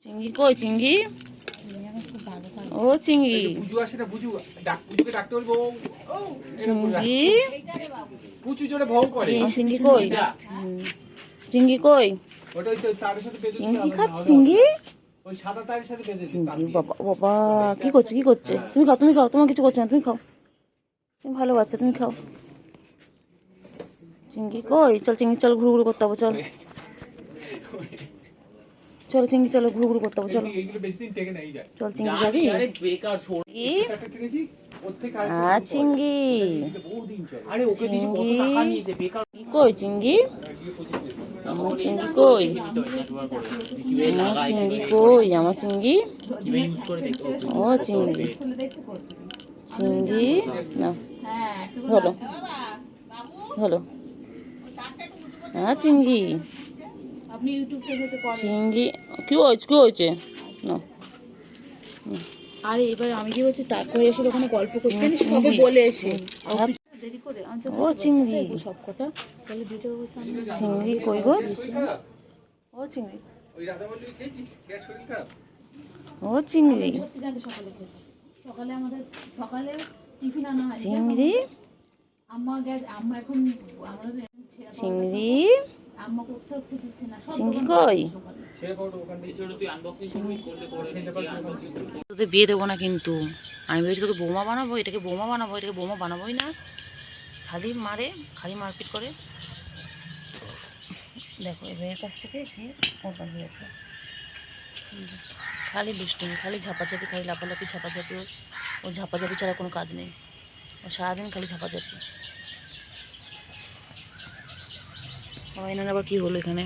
চিংড়ি কই চিংড়ি? ও চিংড়ি বুঝু আসে না, বুঝু বুঝুকে ডাকতে বলবো। চিংড়ি বুঝু জোরে ভৌ করে। চিংড়ি কই? চিংড়ি কই? ওটা ওই তারের সাথে বেঁধে চিংড়ি দিতে কি হবে, খাচ্ছে নাহলে চিংড়ি? হবে না। ওই সাদা তারের সাথে বেঁধে দিতে চিংড়ি হবে। বাবা বাবা কি করছে কি করছে? তুমি খাও তোমার কিছু করছে না, তুমি খাও, তুমি ভালো বাচ্চা, তুমি খাও। চিংড়ি কই? চল চিংড়ি চল, ঘুরু ঘুরু করতে হবে, চল চলো চিংড়ি চলো, ঘুরু ঘুরু করতে হবে, চলো এইগুলো বেশি দিন টেকে নাই যায়। চল চিংড়ি যাবি? কি? একটা টেনেছি, ওর থেকে চিংড়ি বহুদিন চলে। আরে ওকে দিয়েছে কত টাকা নিয়েছে বেকার কি কই চিংড়ি? আমার চিংড়ি কই? আমার চিংড়ি কই? আমার চিংড়ি কিভাবে ইউজ করে দেখো ও চিংড়ি চিংড়ি না হলো হলো হ্যাঁ চিংড়ি চিংড়ি কি হয়েছে কি হয়েছে না? আরে এবার আমি কি বলছি, তারপরে এসে ওখানে গল্প করছেন সবে বলে এসে দেরি করে ও চিংড়ি সব কটা তাহলে ভিডিও চিংড়ি কই গো? ও চিংড়ি ওই রাধা বললি খেয়েছিস, গ্যাস শরীর খারাপ। ও চিংড়ি সকালে খেতে সকালে আমাদের সকালে টিফিন আনা হয় চিংড়ি আম্মা আম্মা এখন আমাদের চিংড়ি আম্মা কোথাও খুঁজছে না সব চিংড়ি কই? ছেড়ে পড়ো ওখান থেকে। ছোট তুই আনবক্সিং করলে তোদের বিয়ে দেবো না কিন্তু, আমি বলছি তোকে বৌমা বানাবো, এটাকে বৌমা বানাবো, এটাকে বৌমা বানাবোই না, খালি মারে, খালি মারপিট করে। দেখো এর কাছ থেকে কি ওর কাছে গেছে, খালি দুষ্টুমি, খালি ঝাপাঝাপি, খালি লাফালাফি ঝাপাঝাপি, ও ঝাপাঝাপি ছাড়া কোনো কাজ নেই, ও সারাদিন খালি ঝাপাঝাপি। আমার এনার আবার কী হলো এখানে?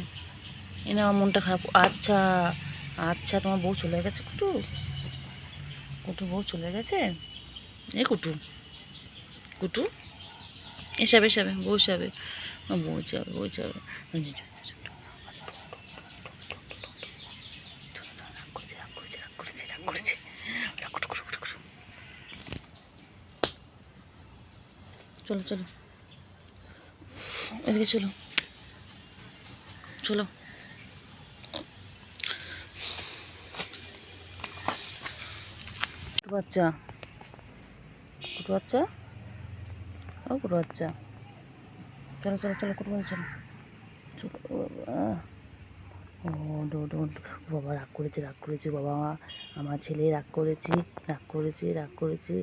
এনে আমার মনটা খারাপ। আচ্ছা আচ্ছা তোমার বউ চলে গেছে কুটু? কুটু বউ চলে গেছে? এ কুটু কুটু এসবে এসবে বউ যাবে, বউ যাবে বউ যাবে। চলো চলো এদিকে চলো চলো। বাচ্চা কুটু বাচ্চা, ও কুটু বাচ্চা, চলো চলো চলো কুটু বাচ্চা চলো। ও বাবা রাগ করেছে বাবা, আমার ছেলে রাগ করেছে রাগ করেছে রাগ করেছে।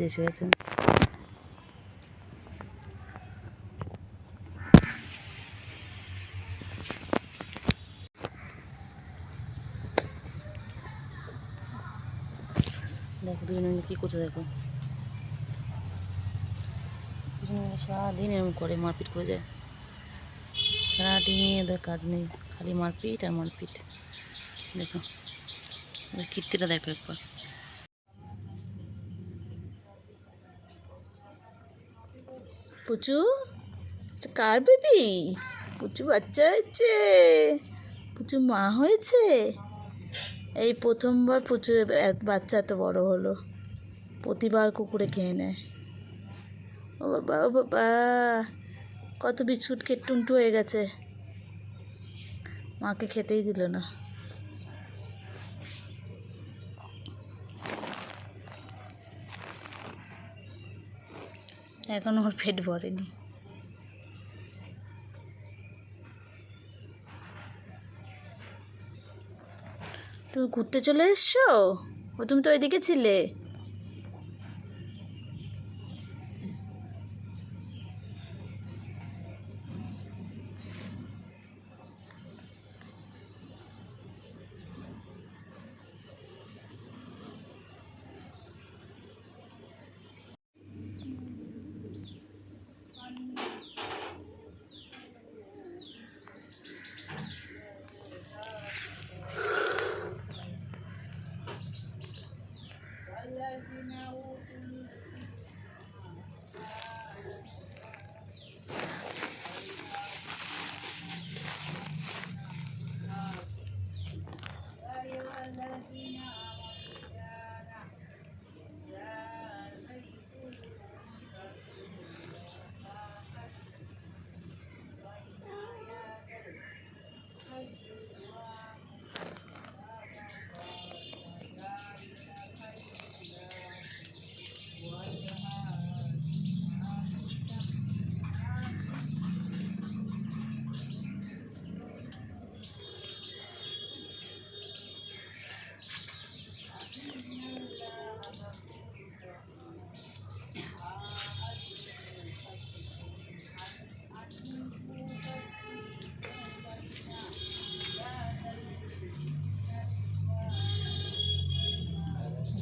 এসে গেছে। দেখো দুজনে মিলে কী করছে, দেখো দুজনে মিলে সারাদিন এরকম করে মারপিট করে যায়, সারাদিন এদের কাজ নেই, খালি মারপিট আর মারপিট। দেখো কীর্তিটা দেখো একবার। পুচু কার বেবি? পুচু বাচ্চা হয়েছে, পুচু মা হয়েছে, এই প্রথমবার পুচুর বাচ্চা এত বড় হলো, প্রতিবার কুকুরে খেয়ে নেয়। ও বাবা ও বাবা, কত বিস্কুট টুনটু হয়ে গেছে, মাকে খেতেই দিল না। এখন ওর পেট ভরেনি। তুমি ঘুরতে চলে এসছো? ও তুমি তো ওইদিকে ছিলে।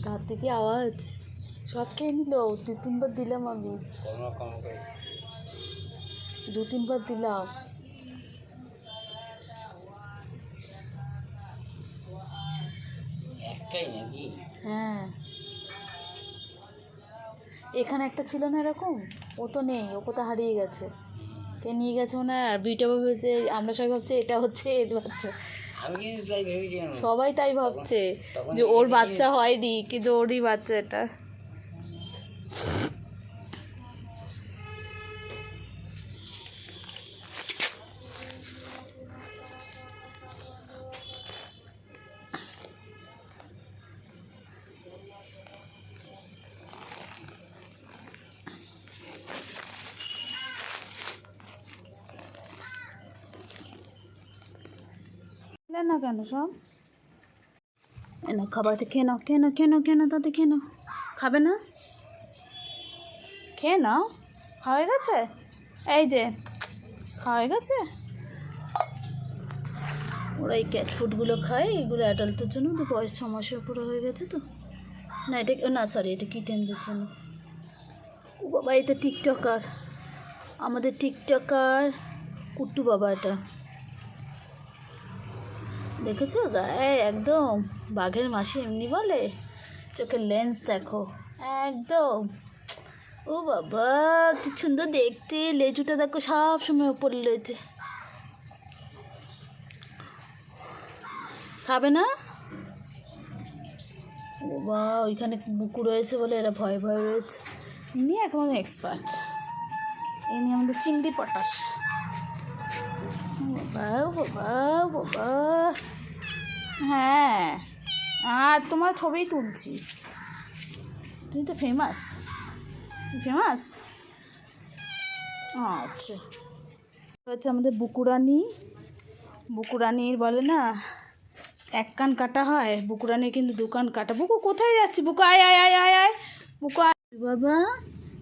কার থেকে আওয়াজ সব খেয়ে নিল। 2-3 বার দিলাম আমি, 2-3 বার দিলাম। হ্যাঁ, এখানে একটা ছিল না এরকম, ও তো নেই, ও কোথাও হারিয়ে গেছে। কে নিয়ে গেছে মনে হয়। আর বিটা ভেবেছে, আমরা সবাই ভাবছে এটা হচ্ছে এর বাচ্চা। সবাই তাই ভাবছে যে ওর বাচ্চা হয়নি, কিন্তু ওরই বাচ্চা এটা। না কেন সব এনে খাবারটা খেয়ে নাও, তাতে খেয়ে নাও। খাবে না? খেয়ে নাও। খাওয়া হয়ে গেছে? এই যে খাওয়া হয়ে গেছে। ওরা এই ক্যাট ফুডগুলো খায়, এগুলো অ্যাডাল্টের জন্য। তো বয়স 6 মাসের উপরে হয়ে গেছে তো। না এটা না, সরি, এটা কিটেনদের জন্য। ও বাবা, এটা টিকটকার, আমাদের টিকটকার কুট্টু বাবা। এটা দেখেছো গায়ে একদম বাঘের মাসি এমনি বলে। চোখের লেন্স দেখো একদম। ও বাবা কি সুন্দর দেখতে, লেজুটা দেখো সব সময় ওপরে লেজে। খাবে না? ও বাবা, ওইখানে বুকু রয়েছে বলে এরা ভয়ে ভয়ে রয়েছে। ইনি এখন এক্সপার্ট, ইনি আমাদের চিংড়ি পটাশ। বাবা বাবা বাবা, হ্যাঁ আর তোমার ছবিই তুলছি। তুমি তো ফেমাস। আচ্ছা, হচ্ছে আমাদের বুকুরানির বলে না, 1 কান কাটা হয়, বুকুরানির কিন্তু 2 কান কাটা। বুকু কোথায় যাচ্ছি? বুকু আয় আয় আয় আয় আয় বুকু আয়। বাবা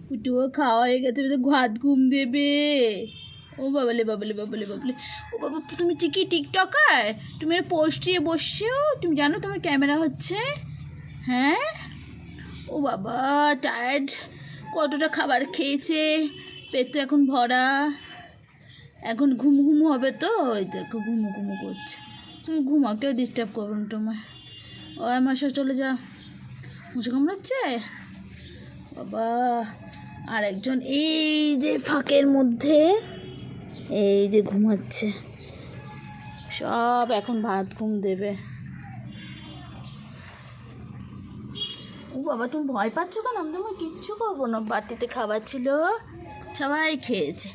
কুটুও খাওয়া হয়ে গেছে, ভাত ঘুম দেবে। ও বাবলে বাবলে বাবলে বাবলে। ও বাবা, তুমি ঠিকই টিকটকার, তুমি পোস্ট দিয়ে বসছো, তুমি জানো তোমার ক্যামেরা হচ্ছে? হ্যাঁ। ও বাবা টায়ার্ড, কতটা খাবার খেয়েছে, পেট তো এখন ভরা, এখন ঘুমু হবে তো। ওই দেখো ঘুমু করছে। তুমি ঘুমা, কেউ ডিস্টার্ব করবে না তোমায়। ও মশা চলে যা, মশা কামড়াচ্ছে বাবা। আর একজন এই যে ফাঁকের মধ্যে এই যে ঘুমাচ্ছে। সব এখন ভাত ঘুম দেবে। ও বাবা, তুমি ভয় পাচ্ছ কেন? আমি তোমার কিচ্ছু করবো না। বাটিতে খাবার ছিল, সবাই খেয়েছে।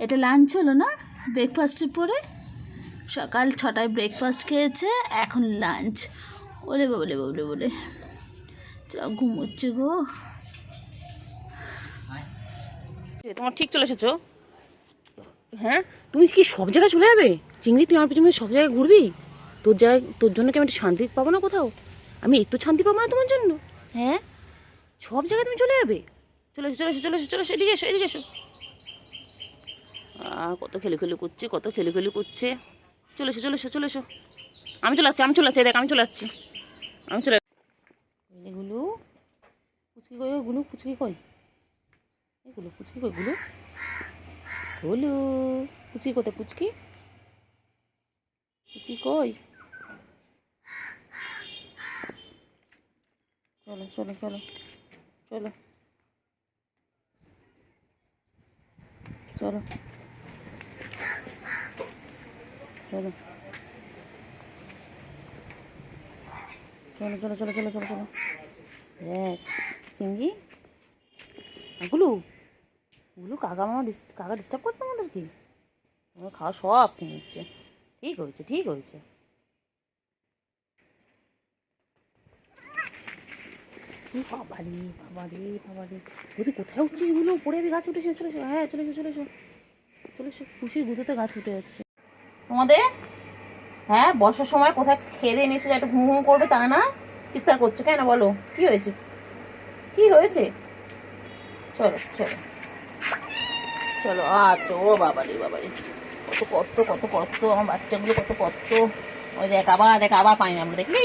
এটা লাঞ্চ হলো না, ব্রেকফাস্টের পরে। সকাল 6টায় ব্রেকফাস্ট খেয়েছে, এখন লাঞ্চ। ওলে বলে ঘুমোচ্ছে গো। তোমার ঠিক চলে এসেছো? হ্যাঁ, তুমি কি সব জায়গায় চলে যাবে? চিংড়ি, তুই আমার পিছনে সব জায়গায় ঘুরবি? তোর জন্য কি আমি একটু শান্তি পাবো না কোথাও? আমি একটু শান্তি পাবো না তোমার জন্য? হ্যাঁ, সব জায়গায় তুমি চলে যাবে? চলে এসো, এদিকে এসো। কত খেলে করছে। চলে এসো। আমি চলে যাচ্ছি, দেখ আমি চলে যাচ্ছি। এগুলো পুচকি কই? পুচকি কই? পুচকি কোথায়? পুচকি কই? চলো দেখ চিংড়ি, ওগুলো কাকা ডিস্টার্ব করছে তোমাদের? কি তোমার খাওয়া সব খেয়ে নিচ্ছে। ঠিক হয়েছে। বাবারে তুই কোথায় উঠছিস? এগুলো পড়ে আমি গাছে উঠেছি। চলে এসো। হ্যাঁ চলে এসো। খুশির গুঁতোতে গাছে উঠে যাচ্ছে তোমাদের। হ্যাঁ, বর্ষার সময় কোথায় খেয়ে দিয়ে নিয়েছো, একটু ঘুম করবে তা না, চিৎকার করছো কেন? বলো কি হয়েছে? চলো। আচ্ছা, ও বাবারে কত আমার বাচ্চাগুলো কত। ওই দেখ আবার পানি নামলো, দেখলি?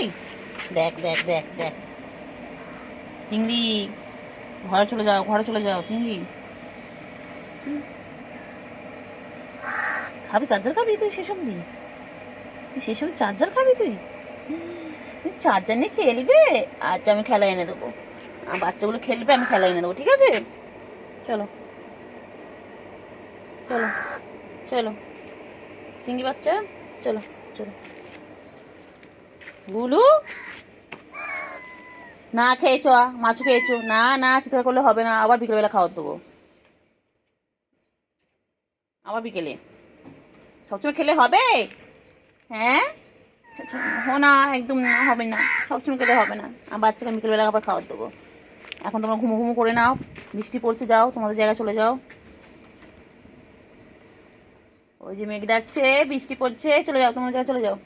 দেখ চিংড়ি ঘরে চলে যাও, ঘরে চলে যাও চিংড়ি। খাবি চার্জার খাবি তুই সেসব দিয়ে? সেসব চার্জার খাবি তুই? চার্জার নিয়ে খেলবে? আচ্ছা আমি খেলা এনে দেবো, বাচ্চাগুলো খেলবে, আমি খেলা এনে দেবো, ঠিক আছে? চলো চলো চলো চিংড়ি বাচ্চা, চলো চলো। গুলু না খেয়েছো, মাছও খেয়েছো না? না চিৎকার করলে হবে না, আবার বিকেলবেলা খাওয়ার দেবো, আবার বিকেলে। সবসময় খেলে হবে? হ্যাঁ না, একদম না, হবে না, সবসময় খেলে হবে না। আর বাচ্চাকে বিকেলবেলা আবার খাওয়ার দেবো। এখন তোমরা ঘুমো ঘুমো করে নাও, বৃষ্টি পড়ছে, যাও তোমাদের জায়গায় চলে যাও। ওই যে মেঘ ডাকছে, বৃষ্টি পড়ছে, চলে যাও তোমাদের জায়গায় চলে যাও।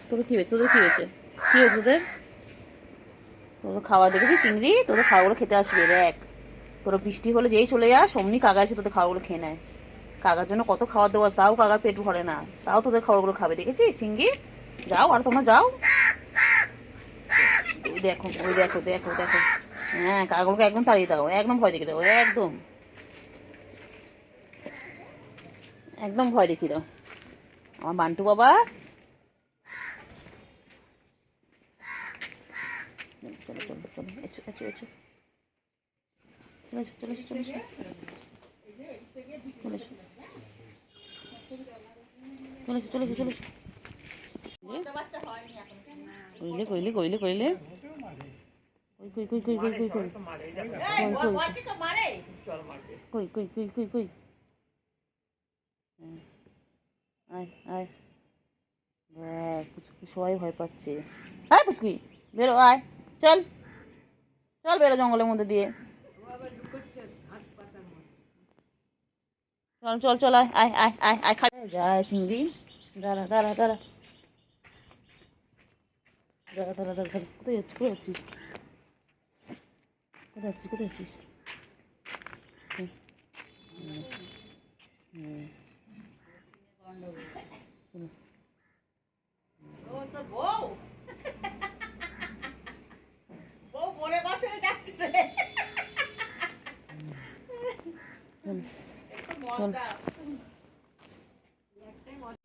তোদের কী হয়েছে? তোদের কী হয়েছে? কী হয়েছে তোদের? তোদের খাওয়া দেখেছি চিংড়ি, তোদের খাওয়াগুলো খেতে আসবে দেখ। তোরা বৃষ্টি হলে যেই চলে যাস অমনি কাকা এসে তোদের খাওয়াগুলো খেয়ে নেয়। কাকার জন্য কত খাবার দেওয়া, তাও কাকার পেট ভরে না, তাও তোদের খাবারগুলো খাবে, দেখেছিস চিংড়ি? যাও, আর তোমরা যাও। ওই দেখো ওই দেখো দেখো দেখো, হ্যাঁ কাকাগুলোকে একদম তাড়িয়ে দাও, একদম ভয় দেখিয়ে দাও, একদম একদম ভয় দেখিয়ে দাও আমার বান্টু বাবা। চলো চলো চলো, এসো এসো এসো, চলে এসো চলে এসো চলে এসো চলে এসো চলে এসো চলে এসো চলে এসো। কইলে কইলে কইলে কইলে কই কই কই কই কই কই কই কই কই কই কই কই, আয় আয়, পুচকি সবাই ভয় পাচ্ছে। আয় পুচকি বেরো, আয় চল চল, বেরো জঙ্গলের মধ্যে দিয়ে, চল চল চল, আয় আয় আয় আয় আয়, খা যায় চিংড়ি, দাঁড়া দাঁড়া দাঁড়া দাঁড়া দাঁড়া দাঁড়া, কোথায় যাচ্ছিস? কোথায় যাচ্ছিস? কোথায় যাচ্ছিস? কোথায় যাচ্ছিস?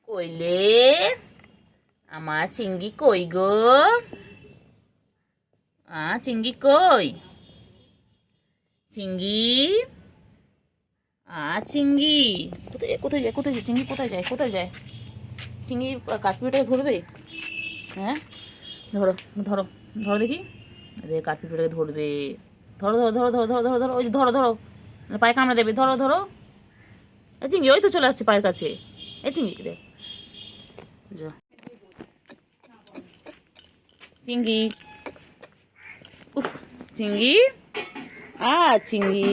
কইলে আমার চিংড়ি কই গো? চিংড়ি কই? চিংড়ি চিংড়ি কোথায় কোথায় যায়? কোথায় যায় চিংড়ি? কোথায় যায়? কোথায় যায় চিংড়ি? কাঠপিটাকে ধরবে? হ্যাঁ ধরো ধরো ধরো দেখি, কাঠপিটাকে ধরবে, ধরো ধরো ধরো ধরো ধরো ধরো ধরো, ওই যে ধরো ধরো, পায়ে কামড়ে দেবে, ধরো ধরো। চিংড়ি ওই তো চলে যাচ্ছে পায়ের কাছে, এই চিংড়ি দেখ, চিংড়ি, উফ চিংড়ি, চিংড়ি,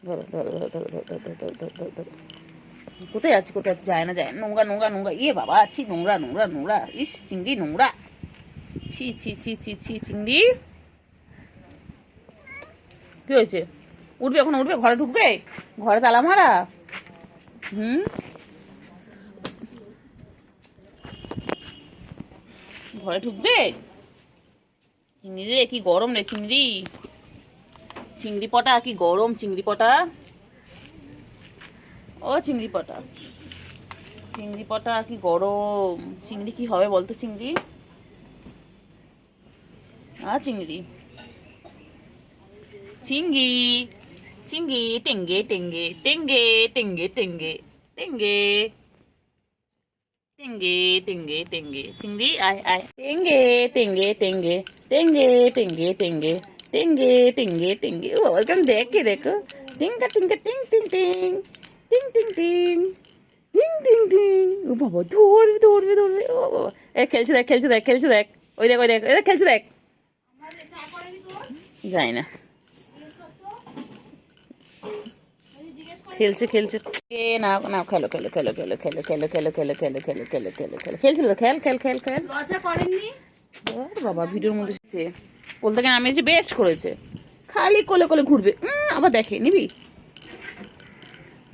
ধরো ধরো ধরো ধরো ধরো ধরো ধরো ধরো ধরো ধরো। কোথায় যাচ্ছে? কোথায় যাচ্ছে? যায় না যায় না, নোংরা নোংরা নোংরা, ইয়ে বাবা ছি, নোংরা নোংরা নোংরা, ইস চিংড়ি নোংরা, ছি ছি ছি ছি ছি চিংড়ি। কি হয়েছে? উঠবে এখন, উঠবে? ঘরে ঢুকবে? ঘরে তালা মারা? ঘরে ঢুকবে? চিংড়ি রে কি গরম রে চিংড়ি, চিংড়ি পটা কি গরম, চিংড়ি পটা, ও চিংড়ি পটা, চিংড়ি পটা কি গরম। চিংড়ি কি হবে বলতো চিংড়ি? চিংড়ি, চিংড়ি, চিংড়ি, টেঙ্গে টেঙ্গে টেঙ্গে টেঙ্গে টেঙ্গে টেঙ্গে টেঙ্গে টেঙ্গে টেঙ্গে, চিংড়ি আয় আয়, টেঙ্গে টেঙ্গে টেঙ্গে টেঙ্গে টেঙ্গে টেঙ্গে টেঙ্গে টেঙ্গে টেঙ্গে। ও বাবা কেমন দেখে, দেখো টিঙ্কা টিঙ্কা টিং টিং টিং টিং টিং টিং টিং টিং টিং। ও বাবা ধরবে ধরবে ধরবে, ও বাবা এ খেলছে দেখ, খেলছে দেখ, খেলছে দেখ, ওই দেখ ওই দেখ, ওই দেখ খেলছে দেখ, যাই না, খেলছে খেলছে, এ না না, খেলো খেলো খেলো খেলো খেলো খেলো খেলো খেলো খেলো খেলো খেলো খেলো খেলো, খেলছিল তো, খেল খেল খেল খেল। লজ্জা করেননি? বাবা ভিডিওর মধ্যে কোল থেকে নামিয়েছে, বেশ করেছে, খালি কোলে কোলে ঘুরবে। আবার দেখে নিবি,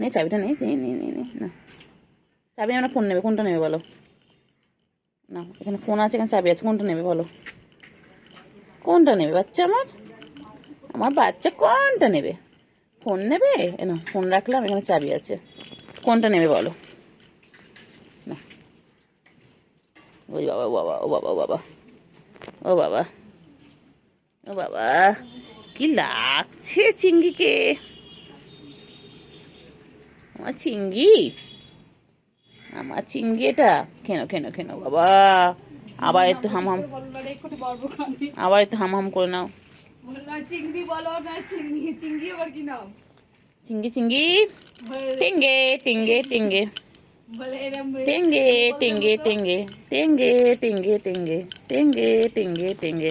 নে চাবিটা, নে নে নে নে নে, না চাবি আমরা ফোন নেবে, কোনটা নেবে বলো? না, এখানে ফোন আছে, এখানে চাবি আছে, কোনটা নেবে বলো? কোনটা নেবে বাচ্চা আমার? আমার বাচ্চা কোনটা নেবে? ফোন নেবে? না, ফোন রাখলাম, এখানে চাবি আছে, কোনটা নেবে বলো? না, ওই বাবা, ও বাবা, ও বাবা, ও বাবা, ও বাবা, ও বাবা, কি লাগছে চিংড়িকে, আমার চিংড়ি, আমার চিংড়ি এটা, কেন কেন কেন বাবা, আবার একটু হাম হাম, আবার একটু হাম হাম করে নাও। চিংড়ি বলো না, চিংড়ি চিংড়ি আবার কি নাম? চিংড়ি চিংড়ি, টেঙ্গে টেঙ্গে টেঙ্গে বলে এরম টেঙ্গে টেঙ্গে টেঙ্গে টেঙ্গে টেঙ্গে টেঙ্গে টেঙ্গে টেঙ্গে টেঙ্গে